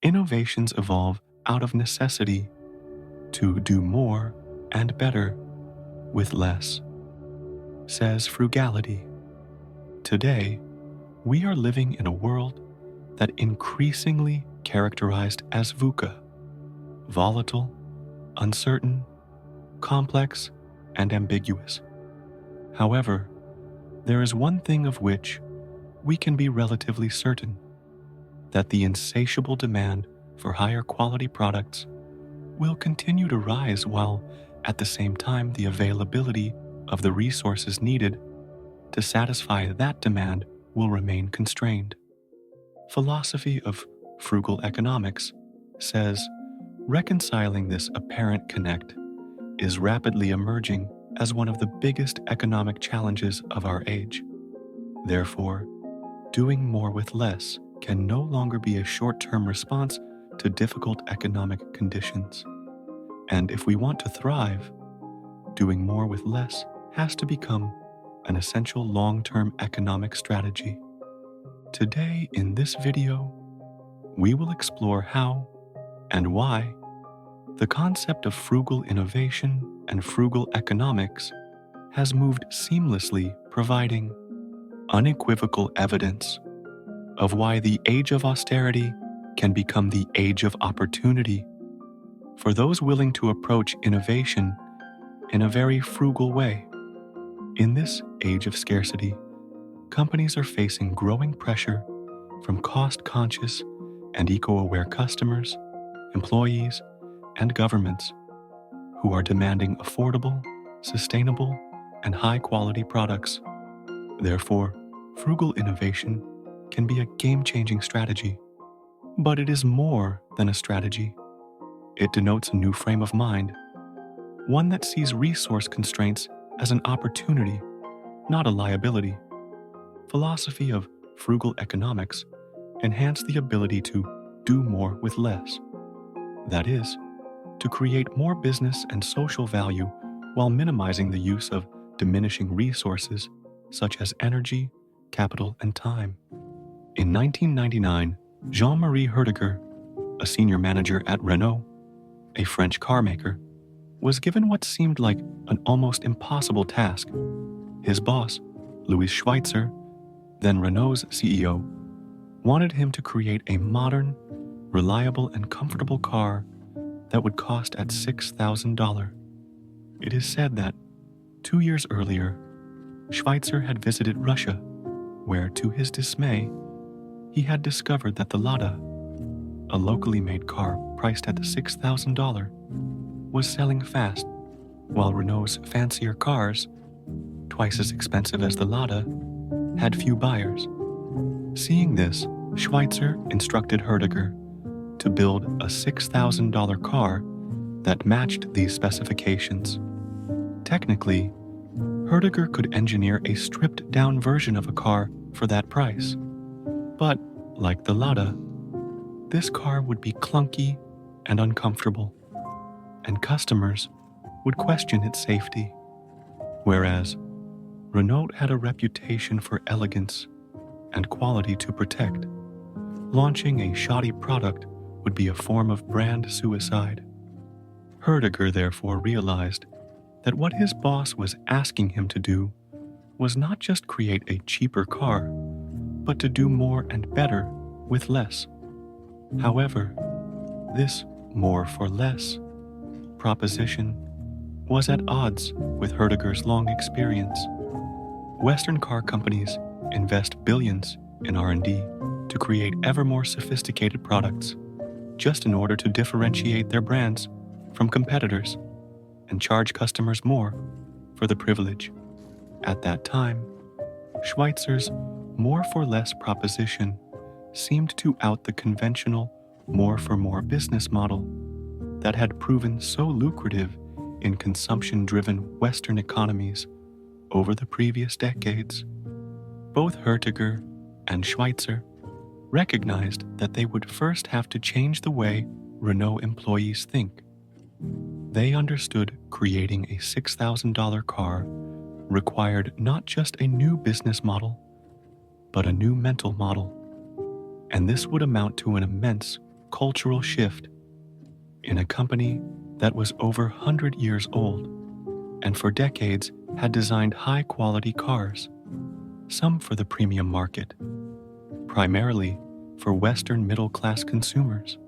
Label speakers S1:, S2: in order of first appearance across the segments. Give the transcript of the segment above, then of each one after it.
S1: innovations evolve out of necessity to do more and better with less, says Frugality. Today, we are living in a world that increasingly characterized as VUCA, volatile, uncertain, complex, and ambiguous. However, there is one thing of which we can be relatively certain, that the insatiable demand for higher quality products will continue to rise while at the same time the availability of the resources needed to satisfy that demand will remain constrained. Philosophy of frugal economics says reconciling this apparent connect is rapidly emerging as one of the biggest economic challenges of our age. Therefore, doing more with less can no longer be a short-term response to difficult economic conditions. And if we want to thrive, doing more with less has to become an essential long-term economic strategy. Today, in this video, we will explore how and why the concept of frugal innovation and frugal economics has moved seamlessly, providing unequivocal evidence of why the age of austerity can become the age of opportunity for those willing to approach innovation in a very frugal way. In this age of scarcity, companies are facing growing pressure from cost-conscious and eco-aware customers, employees, and governments who are demanding affordable, sustainable, and high-quality products. Therefore, frugal innovation can be a game-changing strategy. But it is more than a strategy. It denotes a new frame of mind, one that sees resource constraints as an opportunity, not a liability. Philosophy of frugal economics enhance the ability to do more with less. That is, to create more business and social value while minimizing the use of diminishing resources such as energy, capital, and time. In 1999, Jean-Marie Herdeger, a senior manager at Renault, a French car maker, was given what seemed like an almost impossible task. His boss, Louis Schweitzer, then Renault's CEO, wanted him to create a modern, reliable, and comfortable car that would cost at $6,000. It is said that 2 years earlier, Schweitzer had visited Russia, where, to his dismay, he had discovered that the Lada, a locally made car priced at $6,000, was selling fast, while Renault's fancier cars, twice as expensive as the Lada, had few buyers. Seeing this, Schweitzer instructed Herdeger to build a $6,000 car that matched these specifications. Technically, Herdeger could engineer a stripped-down version of a car for that price. But, like the Lada, this car would be clunky and uncomfortable, and customers would question its safety. Whereas, Renault had a reputation for elegance and quality to protect. Launching a shoddy product would be a form of brand suicide. Herdeger therefore realized that what his boss was asking him to do was not just create a cheaper car, but to do more and better with less. However, this more for less proposition was at odds with Herdeger's long experience. Western car companies invest billions in R&D to create ever more sophisticated products, just in order to differentiate their brands from competitors and charge customers more for the privilege. At that time, Schweitzer's more for less proposition seemed to out the conventional more for more business model that had proven so lucrative in consumption-driven Western economies over the previous decades. Both Herdeger and Schweitzer recognized that they would first have to change the way Renault employees think. They understood creating a $6,000 car required not just a new business model, but a new mental model. And this would amount to an immense cultural shift in a company that was over 100 years old and for decades had designed high-quality cars, some for the premium market, primarily for Western middle-class consumers.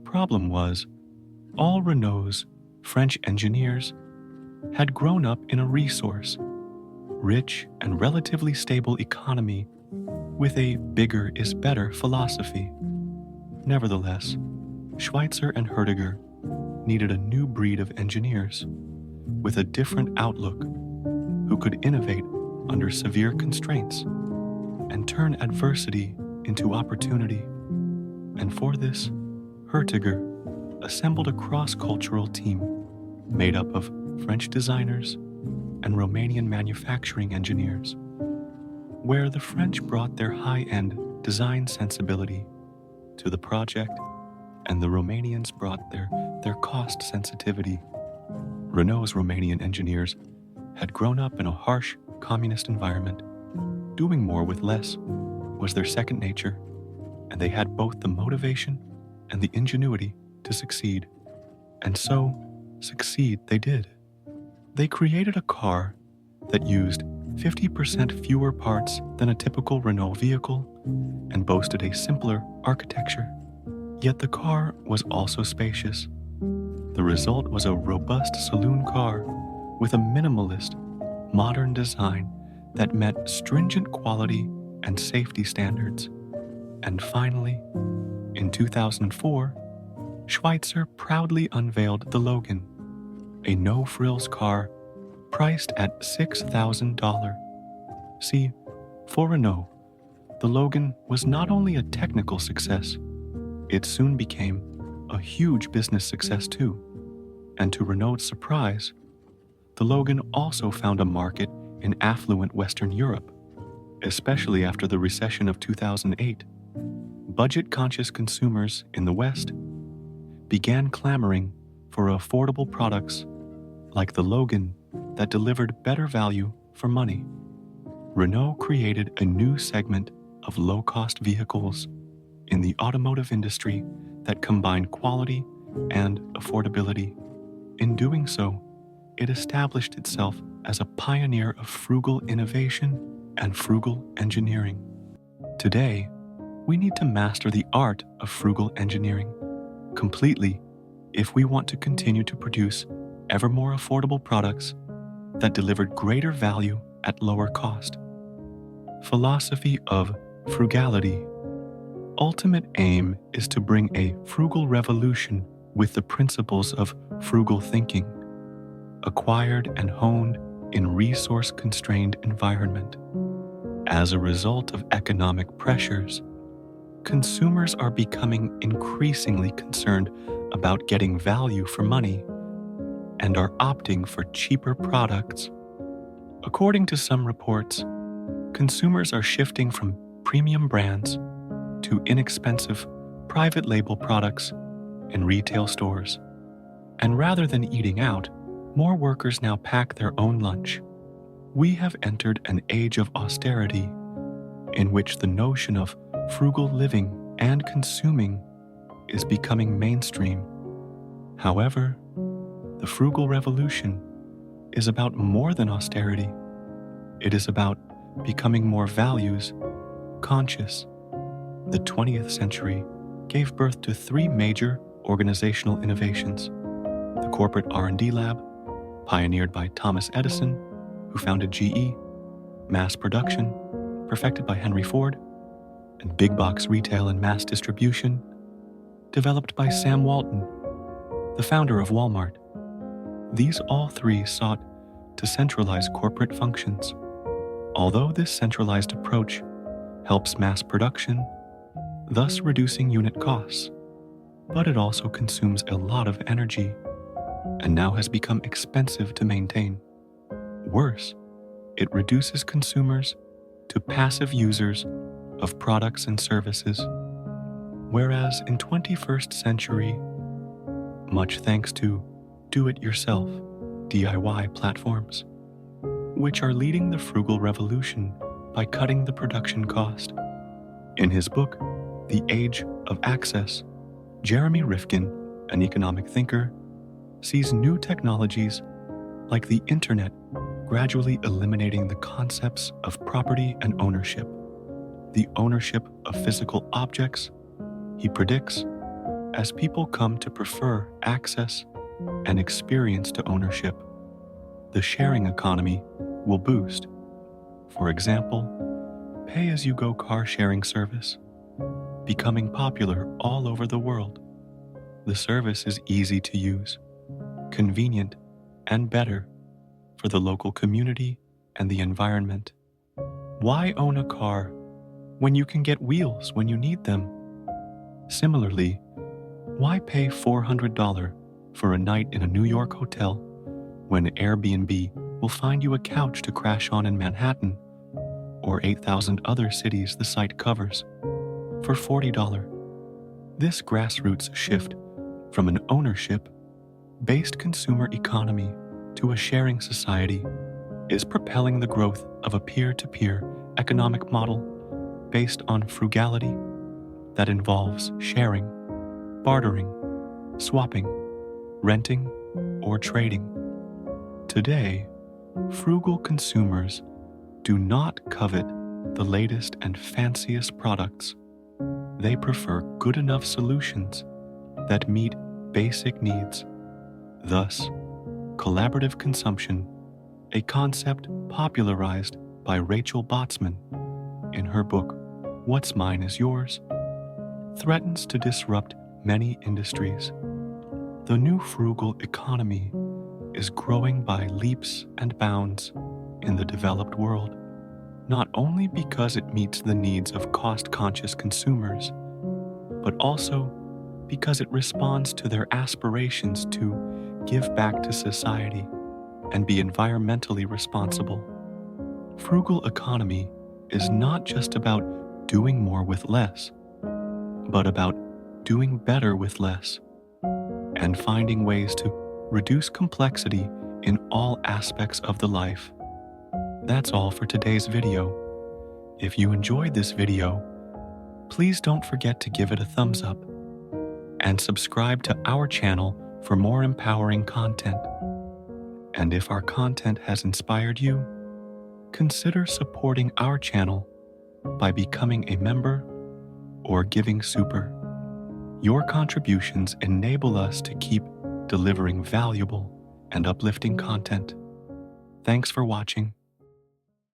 S1: Problem was, all Renault's French engineers had grown up in a resource, rich and relatively stable economy with a bigger is better philosophy. Nevertheless, Schweitzer and Hertiger needed a new breed of engineers with a different outlook who could innovate under severe constraints and turn adversity into opportunity. And for this, Hertiger assembled a cross-cultural team made up of French designers and Romanian manufacturing engineers, where the French brought their high-end design sensibility to the project and the Romanians brought their cost sensitivity. Renault's Romanian engineers had grown up in a harsh communist environment. Doing more with less was their second nature, and they had both the motivation and the ingenuity to succeed. And so, succeed they did. They created a car that used 50% fewer parts than a typical Renault vehicle and boasted a simpler architecture. Yet the car was also spacious. The result was a robust saloon car with a minimalist, modern design that met stringent quality and safety standards. And finally, in 2004, Schweitzer proudly unveiled the Logan, a no-frills car priced at $6,000. See, for Renault, the Logan was not only a technical success, it soon became a huge business success too. And to Renault's surprise, the Logan also found a market in affluent Western Europe, especially after the recession of 2008. Budget-conscious consumers in the West began clamoring for affordable products like the Logan that delivered better value for money. Renault created a new segment of low-cost vehicles in the automotive industry that combined quality and affordability. In doing so, it established itself as a pioneer of frugal innovation and frugal engineering. Today, we need to master the art of frugal engineering completely if we want to continue to produce ever more affordable products that delivered greater value at lower cost. Philosophy of frugality. Ultimate aim is to bring a frugal revolution with the principles of frugal thinking, acquired and honed in resource-constrained environment. As a result of economic pressures, consumers are becoming increasingly concerned about getting value for money and are opting for cheaper products. According to some reports, consumers are shifting from premium brands to inexpensive private label products in retail stores. And rather than eating out, more workers now pack their own lunch. We have entered an age of austerity in which the notion of frugal living and consuming is becoming mainstream. However, the frugal revolution is about more than austerity. It is about becoming more values conscious. The 20th century gave birth to three major organizational innovations: the corporate R&D lab, pioneered by Thomas Edison, who founded GE, mass production, perfected by Henry Ford, and big box retail and mass distribution, developed by Sam Walton, the founder of Walmart. These all three sought to centralize corporate functions. Although this centralized approach helps mass production, thus reducing unit costs, but it also consumes a lot of energy and now has become expensive to maintain. Worse, it reduces consumers to passive users of products and services. Whereas in 21st century, much thanks to do-it-yourself DIY platforms, which are leading the frugal revolution by cutting the production cost. In his book, The Age of Access, Jeremy Rifkin, an economic thinker, sees new technologies like the internet gradually eliminating the concepts of property and ownership. The ownership of physical objects, he predicts, as people come to prefer access and experience to ownership. The sharing economy will boost. For example, pay-as-you-go car sharing service, becoming popular all over the world. The service is easy to use, convenient, and better for the local community and the environment. Why own a car when you can get wheels when you need them? Similarly, why pay $400 for a night in a New York hotel when Airbnb will find you a couch to crash on in Manhattan or 8,000 other cities the site covers for $40? This grassroots shift from an ownership-based consumer economy to a sharing society is propelling the growth of a peer-to-peer economic model based on frugality that involves sharing, bartering, swapping, renting, or trading. Today, frugal consumers do not covet the latest and fanciest products. They prefer good enough solutions that meet basic needs. Thus, collaborative consumption, a concept popularized by Rachel Botsman in her book, What's Mine is Yours, threatens to disrupt many industries. The new frugal economy is growing by leaps and bounds in the developed world, not only because it meets the needs of cost-conscious consumers, but also because it responds to their aspirations to give back to society and be environmentally responsible. Frugal economy is not just about doing more with less, but about doing better with less and finding ways to reduce complexity in all aspects of the life. That's all for today's video. If you enjoyed this video, please don't forget to give it a thumbs up and subscribe to our channel for more empowering content. And if our content has inspired you, consider supporting our channel by becoming a member or giving super. Your contributions enable us to keep delivering valuable and uplifting content. Thanks for watching.